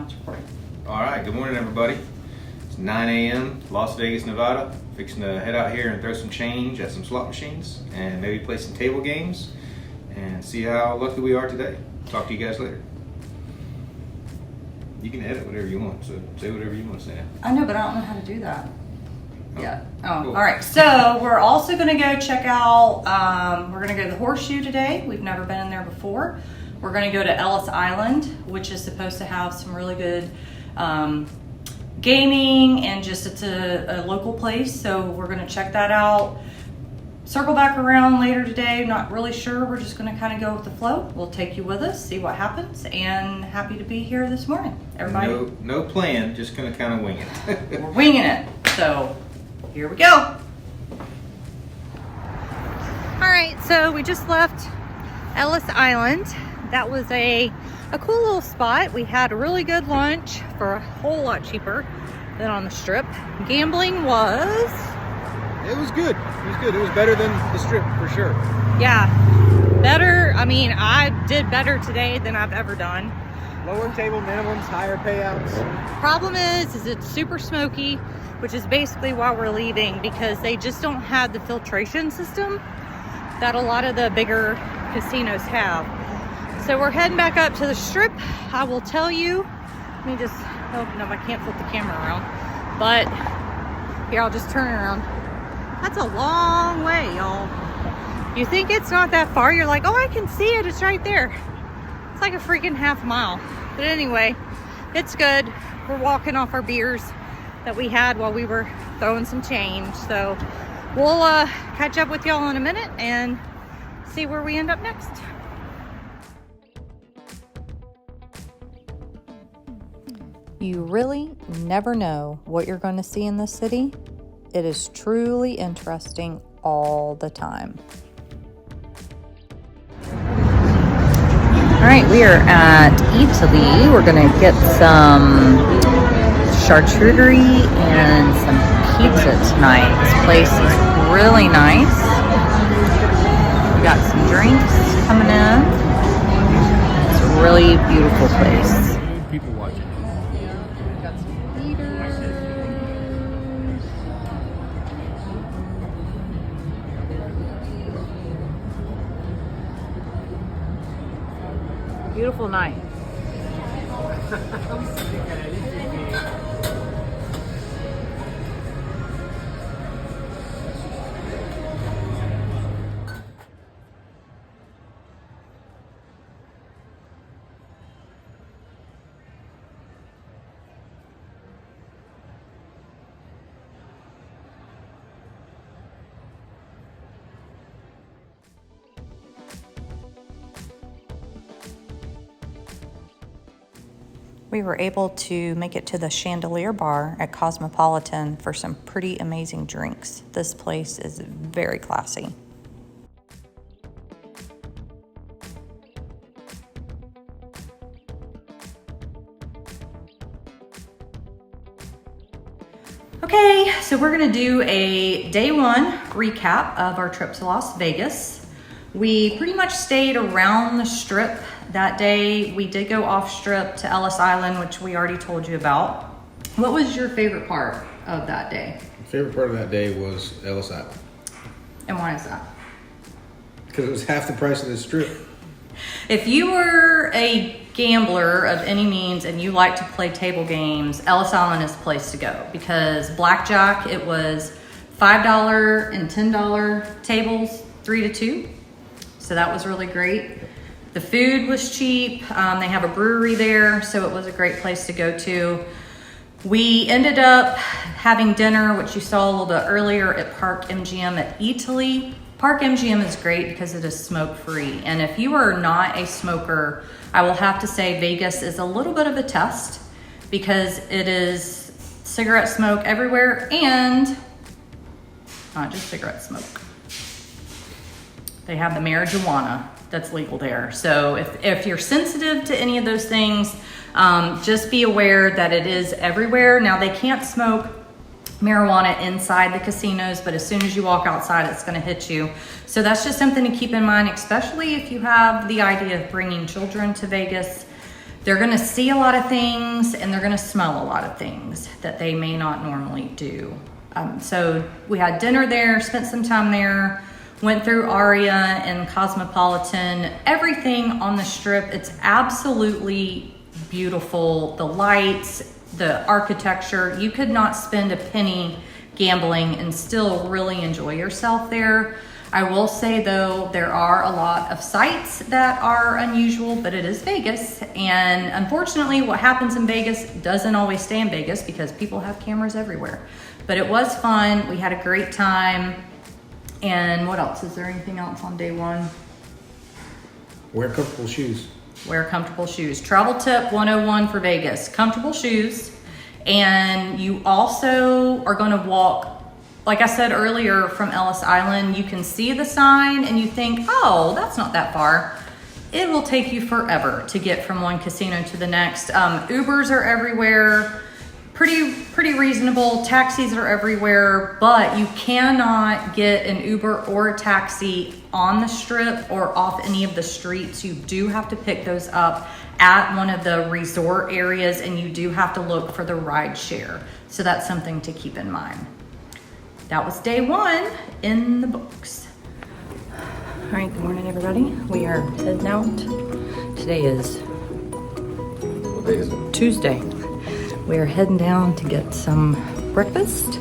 it's recording. All right, good morning, everybody. It's 9 a.m., Las Vegas, Nevada. Fixing to head out here and throw some change at some slot machines and maybe play some table games and see how lucky we are today. Talk to you guys later. You can edit whatever you want, so say whatever you want to say. I know, but I don't know how to do that. Oh, Yeah. Oh, cool. all right. So we're also going to go check out, we're going to go to the Horseshoe today. We've never been in there before. We're going to go to Ellis Island, which is supposed to have some really good gaming, and just it's a local place. So we're going to check that out. Circle back around later today. Not really sure. We're just going to kind of go with the flow. We'll take you with us, see what happens, and happy to be here this morning. Everybody. No plan, just going to kind of wing it. We're winging it. So here we go. All right, so we just left Ellis Island. That was a cool little spot. We had a really good lunch for a whole lot cheaper than on the Strip. Gambling was... It was good. It was good. It was better than the Strip for sure. Yeah, better. I mean, I did better today than I've ever done. Lower table minimums, higher payouts. Problem is it's super smoky, which is basically why we're leaving, because they just don't have the filtration system that a lot of the bigger casinos have. So we're heading back up to the Strip. I will tell you, let me just, oh no, I can't flip the camera around, but here, I'll just turn it around. That's a long way, y'all. You think it's not that far, you're like, oh, I can see it, it's right there. It's like a freaking half mile. But anyway, it's good. We're walking off our beers that we had while we were throwing some change. So we'll catch up with y'all in a minute and see where we end up next. You really never know what you're going to see in this city. It is truly interesting all the time. All right, we are at Italy. We're gonna get some charcuterie and some pizza tonight. This place is really nice. We got some drinks coming in. It's a really beautiful place. People watching. Got some eaters. Beautiful night. We were able to make it to the Chandelier Bar at Cosmopolitan for some pretty amazing drinks. This place is very classy. Okay, so we're gonna do a day one recap of our trip to Las Vegas. We pretty much stayed around the Strip. That day, we did go off Strip to Ellis Island, which we already told you about. What was your favorite part of that day? My favorite part of that day was Ellis Island. And why is that? Because it was half the price of the Strip. If you were a gambler of any means and you like to play table games, Ellis Island is the place to go, because blackjack, it was $5 and $10 tables, 3 to 2. So that was really great. The food was cheap. They have a brewery there, so it was a great place to go to. We ended up having dinner, which you saw a little bit earlier, at Park MGM at Italy. Park MGM is great because it is smoke-free. And if you are not a smoker, I will have to say Vegas is a little bit of a test, because it is cigarette smoke everywhere, and not just cigarette smoke. They have the marijuana that's legal there. So if you're sensitive to any of those things, just be aware that it is everywhere. Now, they can't smoke marijuana inside the casinos, but as soon as you walk outside, it's going to hit you. So that's just something to keep in mind, especially if you have the idea of bringing children to Vegas. They're gonna see a lot of things and they're gonna smell a lot of things that they may not normally do. So we had dinner there, spent some time there, went through Aria and Cosmopolitan, everything on the strip. It's absolutely beautiful. The lights, the architecture, you could not spend a penny gambling and still really enjoy yourself there. I will say though, there are a lot of sites that are unusual, but it is Vegas. And unfortunately, what happens in Vegas doesn't always stay in Vegas because people have cameras everywhere. But it was fun. We had a great time. And what else? Is there anything else on day one? Wear comfortable shoes. Wear comfortable shoes. Travel tip 101 for Vegas. Comfortable shoes. And you also are going to walk, like I said earlier, from Ellis Island. You can see the sign and you think, oh, that's not that far. It will take you forever to get from one casino to the next. Ubers are everywhere. Pretty reasonable. Taxis are everywhere, but you cannot get an Uber or a taxi on the strip or off any of the streets. You do have to pick those up at one of the resort areas, and you do have to look for the ride share. So that's something to keep in mind. That was day one in the books. All right, good morning, everybody. We are heading out. Today is What day is it? Tuesday. We are heading down to get some breakfast.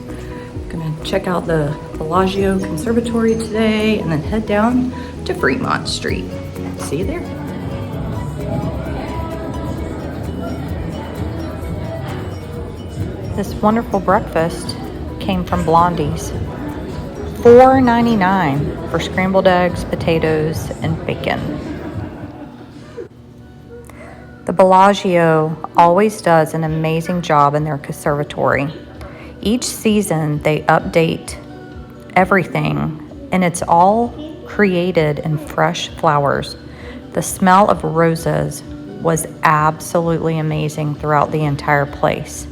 Gonna check out the Bellagio Conservatory today and then head down to Fremont Street. See you there. This wonderful breakfast came from Blondie's. $4.99 for scrambled eggs, potatoes, and bacon. The Bellagio always does an amazing job in their conservatory. Each season they update everything, and it's all created in fresh flowers. The smell of roses was absolutely amazing throughout the entire place.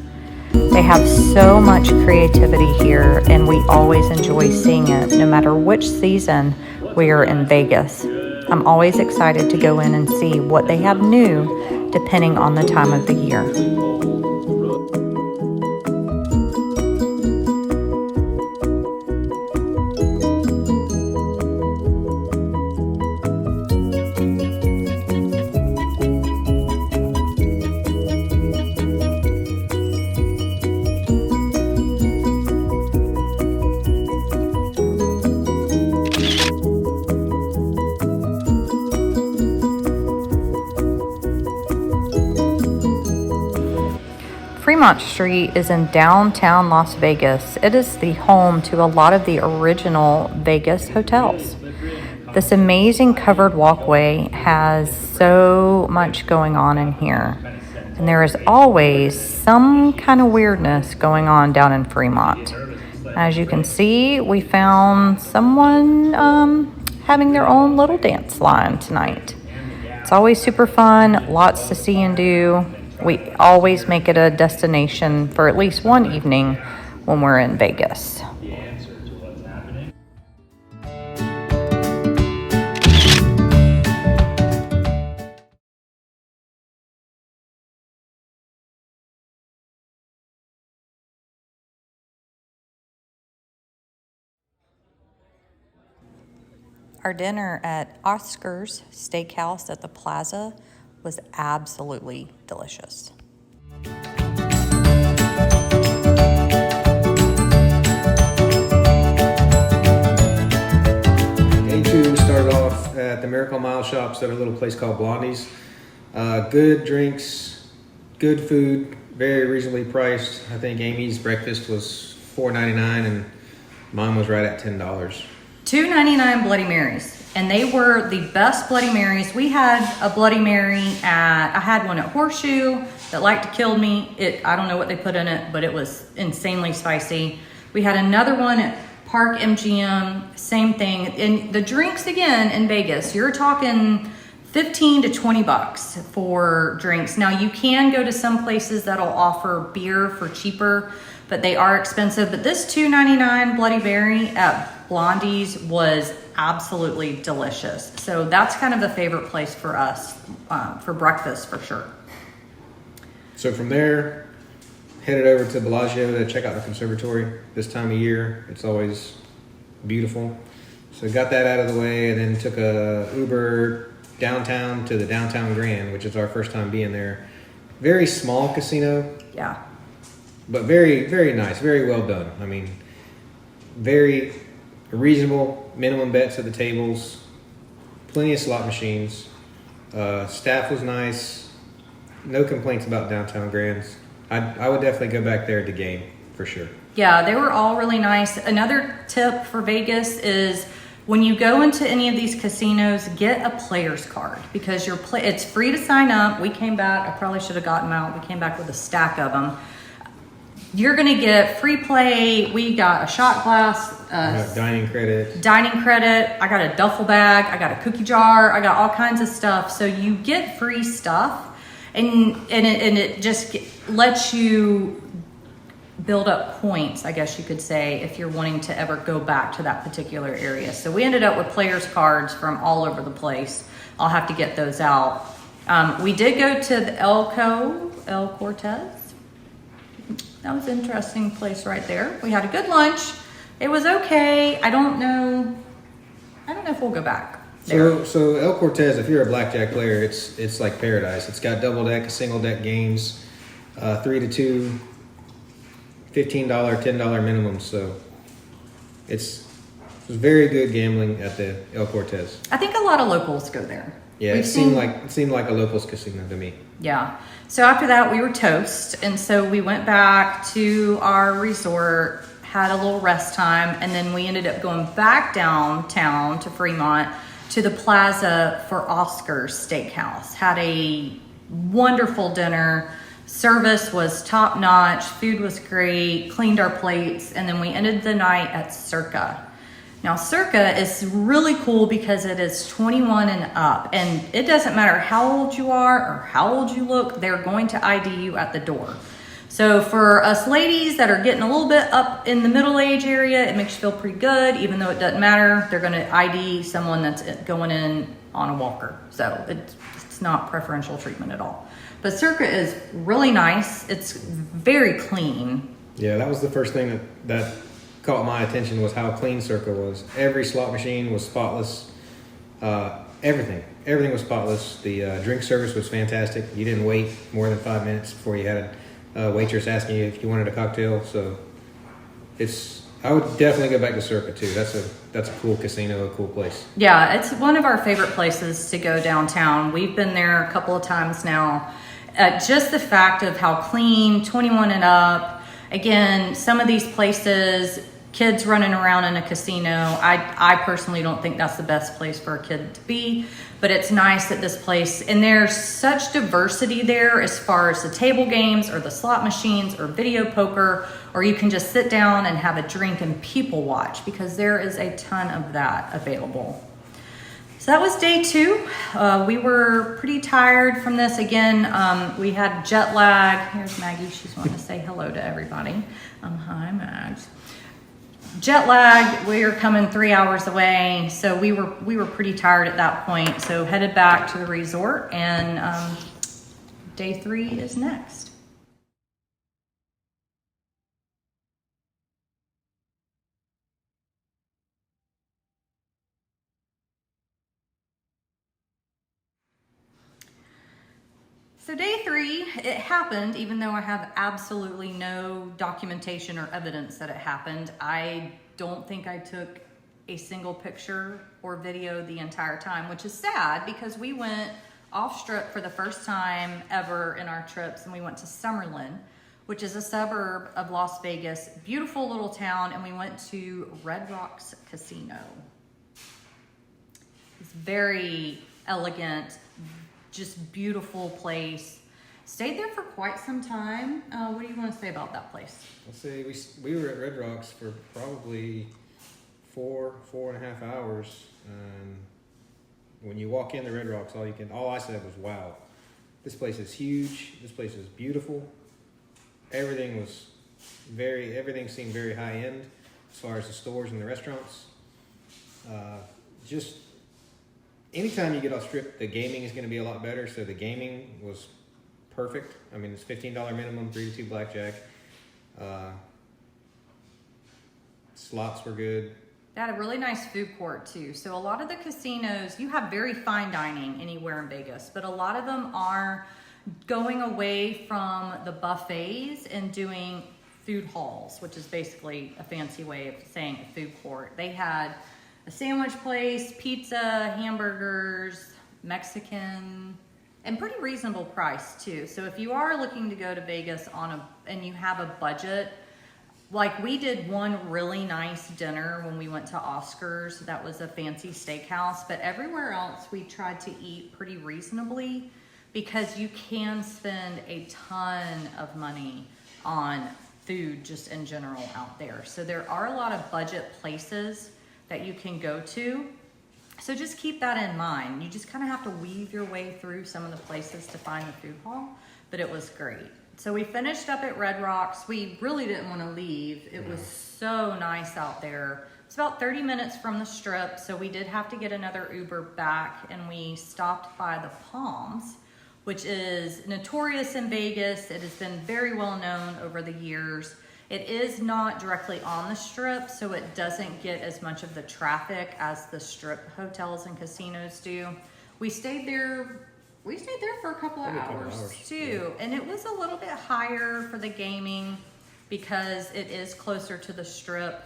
They have so much creativity here, and we always enjoy seeing it, no matter which season we are in Vegas. I'm always excited to go in and see what they have new, depending on the time of the year. Fremont Street is in downtown Las Vegas. It is the home to a lot of the original Vegas hotels. This amazing covered walkway has so much going on in here. And there is always some kind of weirdness going on down in Fremont. As you can see, we found someone having their own little dance line tonight. It's always super fun, lots to see and do. We always make it a destination for at least one evening when we're in Vegas. Our dinner at Oscar's Steakhouse at the Plaza was absolutely delicious. Day two, we started off at the Miracle Mile Shops at a little place called Blondie's. Good drinks, good food, very reasonably priced. I think Amy's breakfast was $4.99 and mine was right at $10. $2.99 Bloody Marys. And they were the best Bloody Marys. We had a Bloody Mary I had one at Horseshoe that liked to kill me. I don't know what they put in it, but it was insanely spicy. We had another one at Park MGM, same thing. And the drinks, again, in Vegas, you're talking 15 to 20 bucks for drinks. Now, you can go to some places that'll offer beer for cheaper, but they are expensive. But this $2.99 Bloody Mary at Blondie's was absolutely delicious. So that's kind of a favorite place for us for breakfast for sure. So from there, headed over to Bellagio to check out the conservatory. This time of year, it's always beautiful. So got that out of the way, and then took a Uber downtown to the Downtown Grand, which is our first time being there. Very small casino, Yeah. but very, very nice, very well done. I mean, very reasonable minimum bets at the tables, plenty of slot machines. Staff was nice. No complaints about Downtown Grands. I would definitely go back there to game for sure. Yeah, they were all really nice. Another tip for Vegas is when you go into any of these casinos, get a player's card because it's free to sign up. We came back, I probably should have gotten them out. We came back with a stack of them. You're gonna get free play. We got a shot glass, Dining credit. I got a duffel bag, I got a cookie jar, I got all kinds of stuff. So you get free stuff, and it just lets you build up points, I guess you could say, if you're wanting to ever go back to that particular area. So we ended up with players cards from all over the place. I'll have to get those out. We did go to the El Cortez. That was an interesting place right there. We had a good lunch. It was okay. I don't know if we'll go back there. So El Cortez, if you're a blackjack player, it's like paradise. It's got double deck, single deck games, 3 to 2, $15, $10 minimum. So it's very good gambling at the El Cortez. I think a lot of locals go there. Yeah, it seemed like a locals casino to me. Yeah. So after that, we were toast. And so we went back to our resort, had a little rest time, and then we ended up going back downtown to Fremont to the plaza for Oscar's Steakhouse. Had a wonderful dinner. Service was top notch. Food was great. Cleaned our plates. And then we ended the night at Circa. Now, Circa is really cool because it is 21 and up, and it doesn't matter how old you are or how old you look, they're going to ID you at the door. So for us ladies that are getting a little bit up in the middle age area, it makes you feel pretty good, even though it doesn't matter. They're going to ID someone that's going in on a walker. So it's not preferential treatment at all. But Circa is really nice. It's very clean. Yeah, that was the first thing that caught my attention was how clean Circa was. Every slot machine was spotless. Everything was spotless. The drink service was fantastic. You didn't wait more than 5 minutes before you had a waitress asking you if you wanted a cocktail. So I would definitely go back to Circa too. That's a cool casino, a cool place. Yeah, it's one of our favorite places to go downtown. We've been there a couple of times now. Just the fact of how clean, 21 and up. Again, some of these places, kids running around in a casino, I personally don't think that's the best place for a kid to be, but it's nice at this place. And there's such diversity there as far as the table games or the slot machines or video poker, or you can just sit down and have a drink and people watch because there is a ton of that available. So that was day 2. We were pretty tired from this. Again, we had jet lag. Here's Maggie. She's wanting to say hello to everybody. Hi, Mags. Jet lag. We were coming 3 hours away, so we were pretty tired at that point. So headed back to the resort, and day 3 is next. So day 3, it happened, even though I have absolutely no documentation or evidence that it happened. I don't think I took a single picture or video the entire time, which is sad because we went off strip for the first time ever in our trips, and we went to Summerlin, which is a suburb of Las Vegas, beautiful little town, and we went to Red Rocks Casino. It's very elegant, just beautiful place. Stayed there for quite some time. What do you want to say about that place? Let's say we were at Red Rocks for probably 4.5 hours. When you walk into Red Rocks, all I said was, wow, this place is huge. This place is beautiful. Everything seemed very high end as far as the stores and the restaurants. Just anytime you get off strip, the gaming is going to be a lot better. So the gaming was perfect. I mean, it's $15 minimum, 3 to 2 blackjack. Slots were good. They had a really nice food court too. So a lot of the casinos, you have very fine dining anywhere in Vegas, but a lot of them are going away from the buffets and doing food halls, which is basically a fancy way of saying a food court. They had a sandwich place, pizza, hamburgers, Mexican, and pretty reasonable price too. So if you are looking to go to Vegas and you have a budget, like we did one really nice dinner when we went to Oscars. That was a fancy steakhouse, but everywhere else we tried to eat pretty reasonably because you can spend a ton of money on food just in general out there. So there are a lot of budget places that you can go to. So just keep that in mind. You just kind of have to weave your way through some of the places to find the food hall, but it was great. So we finished up at Red Rocks. We really didn't want to leave. It was so nice out there. It's about 30 minutes from the strip, so we did have to get another Uber back, and we stopped by the Palms, which is notorious in Vegas. It has been very well known over the years. It is not directly on the strip, so it doesn't get as much of the traffic as the strip hotels and casinos do. We stayed there for a couple of hours too, and it was a little bit higher for the gaming because it is closer to the strip.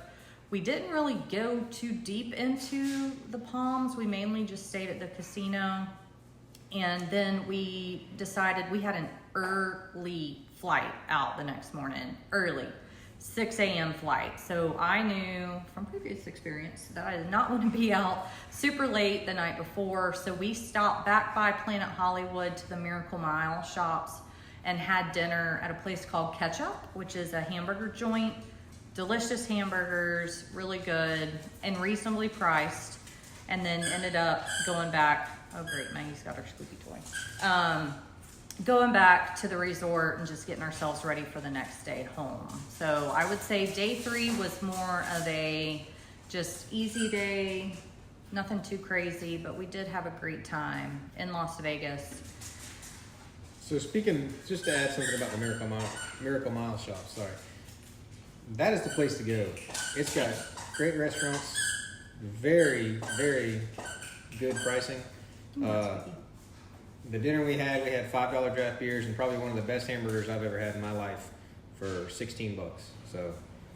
We didn't really go too deep into the Palms. We mainly just stayed at the casino, and then we decided we had an early flight out the next morning, early. 6 a.m. flight. So I knew from previous experience that I did not want to be out super late the night before. So we stopped back by Planet Hollywood to the Miracle Mile shops and had dinner at a place called Ketchup, which is a hamburger joint. Delicious hamburgers, really good and reasonably priced. And then ended up going back. Oh great, Maggie's got her squeaky toy. Going back to the resort and just getting ourselves ready for the next day home. So I would say day 3 was more of a just easy day, nothing too crazy, but we did have a great time in Las Vegas. So speaking, just to add something about the Miracle Mile shop, sorry. That is the place to go. It's got great restaurants, very, very good pricing. The dinner we had $5 draft beers and probably one of the best hamburgers I've ever had in my life for $16. So,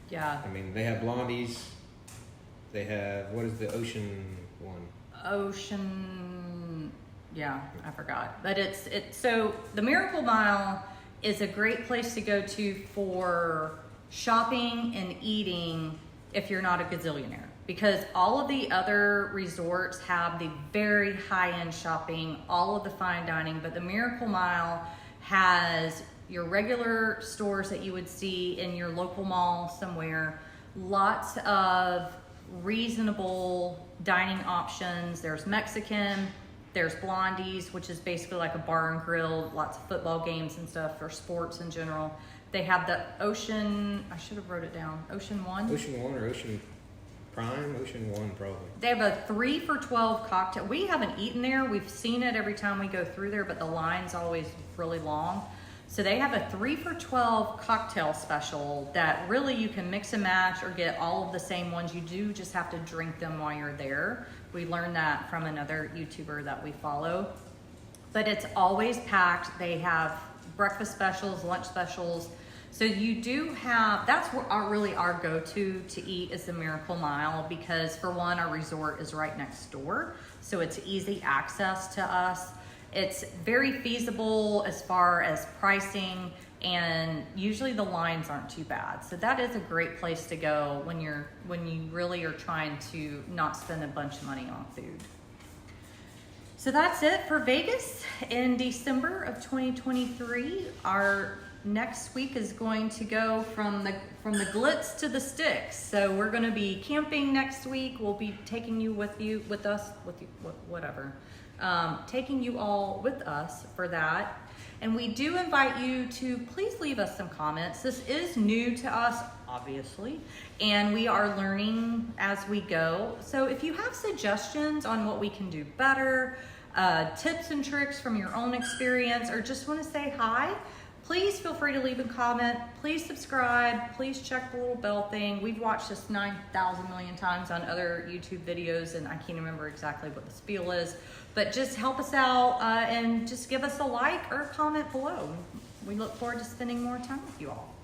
yeah. I mean, they have blondies. They have, what is the ocean one? Yeah, I forgot. But so the Miracle Mile is a great place to go to for shopping and eating if you're not a gazillionaire. Because all of the other resorts have the very high-end shopping, all of the fine dining, but the Miracle Mile has your regular stores that you would see in your local mall somewhere, lots of reasonable dining options. There's Mexican, there's Blondie's, which is basically like a bar and grill, lots of football games and stuff for sports in general. They have the Ocean, I should have wrote it down, Ocean 1? Ocean 1 or Ocean Prime? Ocean 1 probably. They have a 3 for $12 cocktail. We haven't eaten there. We've seen it every time we go through there, but the line's always really long. So they have a 3 for $12 cocktail special that really you can mix and match or get all of the same ones. You do just have to drink them while you're there. We learned that from another YouTuber that we follow. But it's always packed. They have breakfast specials, lunch specials. So you do have, that's what our go-to to eat is the Miracle Mile, because for one, our resort is right next door. So it's easy access to us. It's very feasible as far as pricing, and usually the lines aren't too bad. So that is a great place to go when you really are trying to not spend a bunch of money on food. So that's it for Vegas in December of 2023. Our next week is going to go from the glitz to the sticks. So we're going to be camping next week. We'll be taking you taking you all with us for that. And we do invite you to please leave us some comments. This is new to us, obviously, and we are learning as we go. So if you have suggestions on what we can do better, tips and tricks from your own experience, or just want to say hi, please feel free to leave a comment. Please subscribe. Please check the little bell thing. We've watched this 9,000 million times on other YouTube videos, and I can't remember exactly what the spiel is, but just help us out and just give us a like or a comment below. We look forward to spending more time with you all.